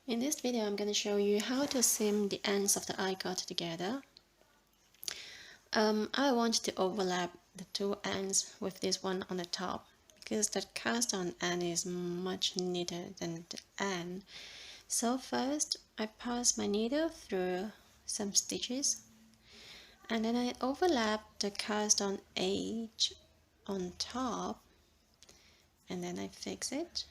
In this video, I'm going to show you how to seam the ends of the I-cord together. I want to overlap the two ends with this one on the top because that cast on end is much neater than the end. So first, I pass my needle through some stitches and then I overlap the cast on edge on top and then I fix it.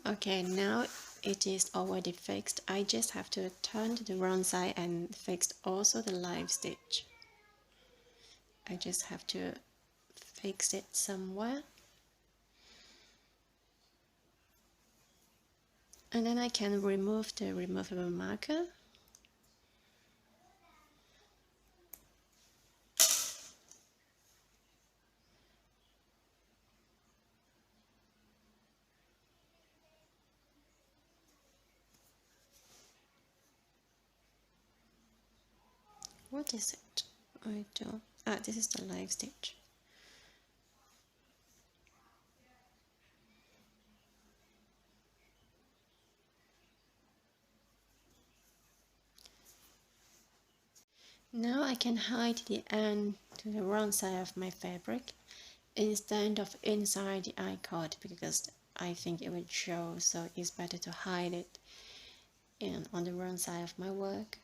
Okay, now it is already fixed. I just have to turn to the wrong side and fix also the live stitch. I just have to fix it somewhere. And then I can remove the removable marker. What is it? I don't. This is the live stitch. Now I can hide the end to the wrong side of my fabric instead of inside the I-cord because I think it would show, so it's better to hide it on the wrong side of my work.